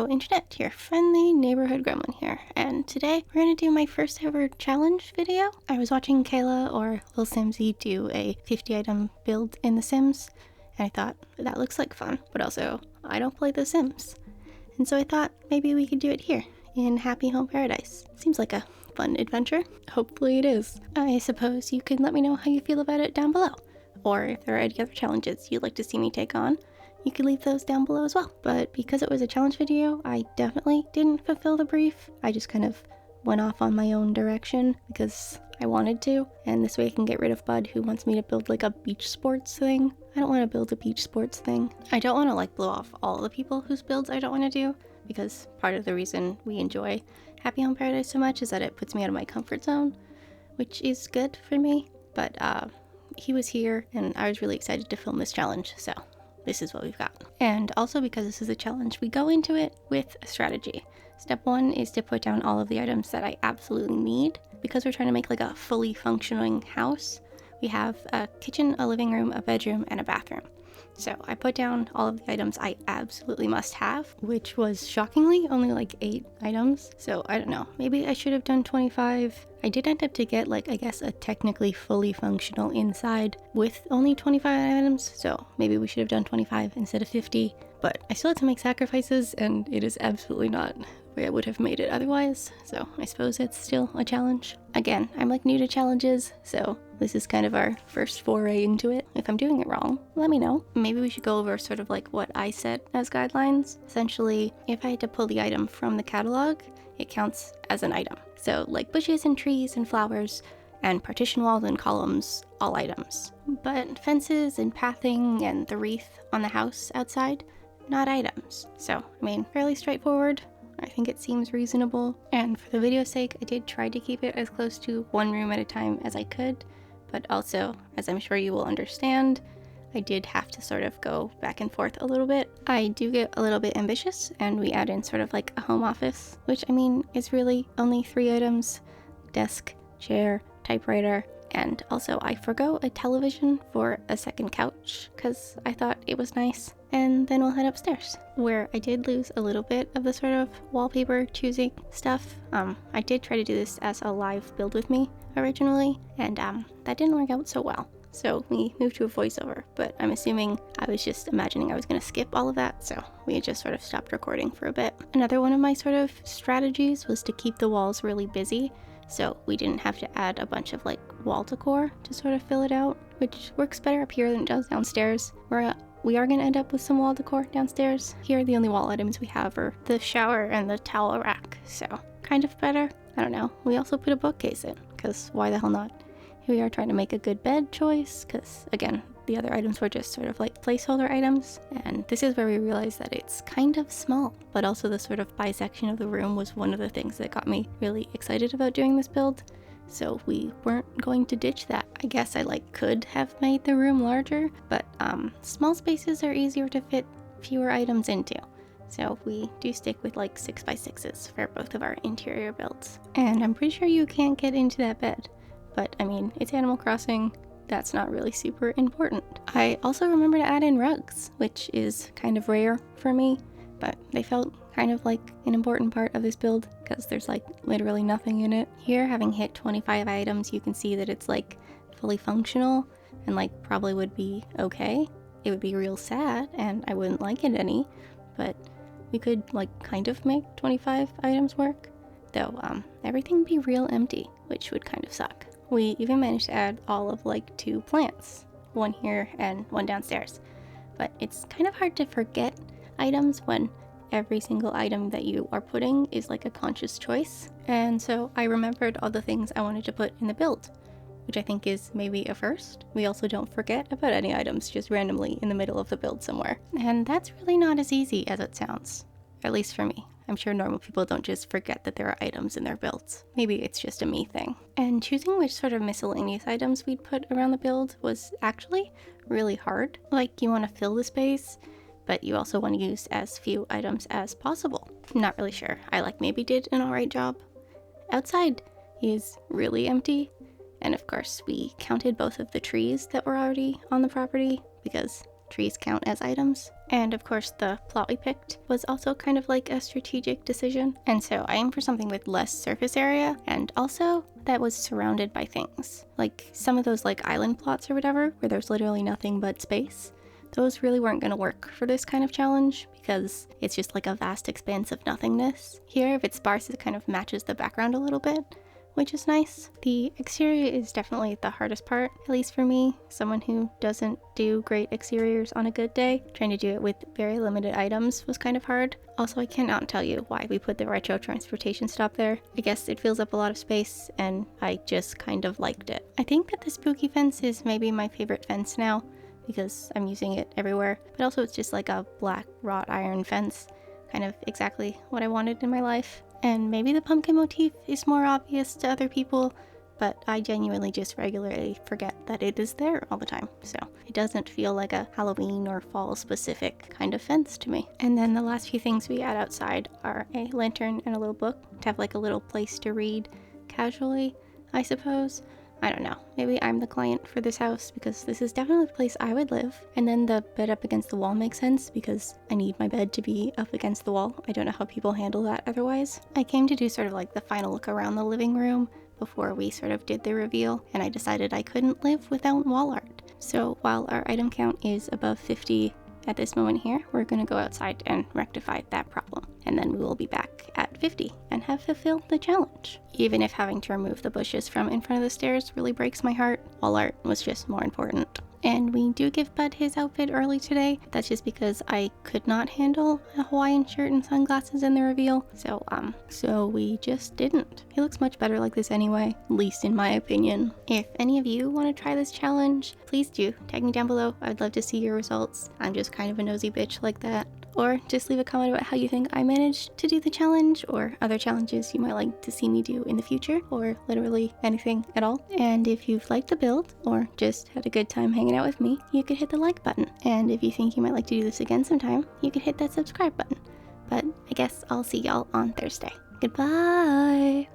Hello Internet, your friendly neighborhood gremlin here, and today we're going to do my first ever challenge video. I was watching Kayla or Lil Simsy do a 50 item build in The Sims, and I thought that looks like fun, but also I don't play The Sims. And so I thought maybe we could do it here in Happy Home Paradise. Seems like a fun adventure. Hopefully it is. I suppose you can let me know how you feel about it down below, or if there are any other challenges you'd like to see me take on. You can leave those down below as well. But because it was a challenge video, I definitely didn't fulfill the brief. I just kind of went off on my own direction because I wanted to, and this way I can get rid of Bud, who wants me to build like a beach sports thing. I don't want to build a beach sports thing. I don't want to like blow off all the people whose builds I don't want to do, because part of the reason we enjoy Happy Home Paradise so much is that it puts me out of my comfort zone, which is good for me. But he was here and I was really excited to film this challenge, so this is what we've got. And also because this is a challenge, we go into it with a strategy. Step one is to put down all of the items that I absolutely need. Because we're trying to make like a fully functioning house, we have a kitchen, a living room, a bedroom, and a bathroom. So I put down all of the items I absolutely must have, which was shockingly only like 8 items. So I don't know, maybe I should have done 25. I did end up to get like, I guess, a technically fully functional inside with only 25 items. So maybe we should have done 25 instead of 50, but I still had to make sacrifices and it is absolutely not where I would have made it otherwise. So I suppose it's still a challenge. Again, I'm like new to challenges, so this is kind of our first foray into it. If I'm doing it wrong, let me know. Maybe we should go over sort of like what I set as guidelines. Essentially, if I had to pull the item from the catalog, it counts as an item. So like bushes and trees and flowers and partition walls and columns, all items. But fences and pathing and the wreath on the house outside, not items. So, I mean, fairly straightforward. I think it seems reasonable, and for the video's sake, I did try to keep it as close to one room at a time as I could, but also, as I'm sure you will understand, I did have to sort of go back and forth a little bit. I do get a little bit ambitious, and we add in sort of like a home office, which I mean is really only 3 items: desk, chair, typewriter, and also I forgo a television for a second couch because I thought it was nice. And then we'll head upstairs, where I did lose a little bit of the sort of wallpaper choosing stuff. I did try to do this as a live build with me originally, and that didn't work out so well. So we moved to a voiceover, but I'm assuming I was just imagining I was going to skip all of that, so we just sort of stopped recording for a bit. Another one of my sort of strategies was to keep the walls really busy, so we didn't have to add a bunch of like wall decor to sort of fill it out, which works better up here than it does downstairs. We are going to end up with some wall decor downstairs. Here, the only wall items we have are the shower and the towel rack, so kind of better. I don't know. We also put a bookcase in, because why the hell not? Here we are trying to make a good bed choice, because again, the other items were just sort of like placeholder items, and this is where we realized that it's kind of small, but also the sort of bisection of the room was one of the things that got me really excited about doing this build. So we weren't going to ditch that. I guess I like could have made the room larger, but small spaces are easier to fit fewer items into. So we do stick with like 6x6s for both of our interior builds. And I'm pretty sure you can't get into that bed, but I mean, it's Animal Crossing. That's not really super important. I also remember to add in rugs, which is kind of rare for me, but they felt kind of like an important part of this build because there's like literally nothing in it. Here, having hit 25 items, you can see that it's like fully functional and like probably would be okay. It would be real sad and I wouldn't like it any, but we could like kind of make 25 items work, though everything would be real empty, which would kind of suck. We even managed to add all of like 2 plants, one here and one downstairs, but it's kind of hard to forget items when every single item that you are putting is like a conscious choice. And so I remembered all the things I wanted to put in the build, which I think is maybe a first. We also don't forget about any items just randomly in the middle of the build somewhere. And that's really not as easy as it sounds, at least for me. I'm sure normal people don't just forget that there are items in their builds. Maybe it's just a me thing. And choosing which sort of miscellaneous items we'd put around the build was actually really hard. Like, you want to fill the space, but you also want to use as few items as possible. Not really sure. I like maybe did an alright job. Outside is really empty, and of course we counted both of the trees that were already on the property because trees count as items. And of course the plot we picked was also kind of like a strategic decision. And so I aimed for something with less surface area and also that was surrounded by things. Like some of those like island plots or whatever, where there's literally nothing but space. Those really weren't going to work for this kind of challenge because it's just like a vast expanse of nothingness. Here, if it's sparse, it kind of matches the background a little bit, which is nice. The exterior is definitely the hardest part, at least for me, someone who doesn't do great exteriors on a good day. Trying to do it with very limited items was kind of hard. Also, I cannot tell you why we put the retro transportation stop there. I guess it fills up a lot of space and I just kind of liked it. I think that the spooky fence is maybe my favorite fence now because I'm using it everywhere, but also it's just like a black wrought iron fence, kind of exactly what I wanted in my life. And maybe the pumpkin motif is more obvious to other people, but I genuinely just regularly forget that it is there all the time, so it doesn't feel like a Halloween or fall specific kind of fence to me. And then the last few things we add outside are a lantern and a little book to have like a little place to read casually, I suppose. I don't know, maybe I'm the client for this house because this is definitely the place I would live. And then the bed up against the wall makes sense because I need my bed to be up against the wall. I don't know how people handle that otherwise. I came to do sort of like the final look around the living room before we sort of did the reveal, and I decided I couldn't live without wall art. So while our item count is above 50 at this moment here, we're going to go outside and rectify that problem. And then we will be back at 50 and have fulfilled the challenge. Even if having to remove the bushes from in front of the stairs really breaks my heart, wall art was just more important. And we do give Bud his outfit early today. That's just because I could not handle a Hawaiian shirt and sunglasses in the reveal. So we just didn't. He looks much better like this anyway, at least in my opinion. If any of you want to try this challenge, please do tag me down below. I'd love to see your results. I'm just kind of a nosy bitch like that. Or just leave a comment about how you think I managed to do the challenge or other challenges you might like to see me do in the future, or literally anything at all. And if you've liked the build or just had a good time hanging out with me, you could hit the like button. And if you think you might like to do this again sometime, you could hit that subscribe button. But I guess I'll see y'all on Thursday. Goodbye!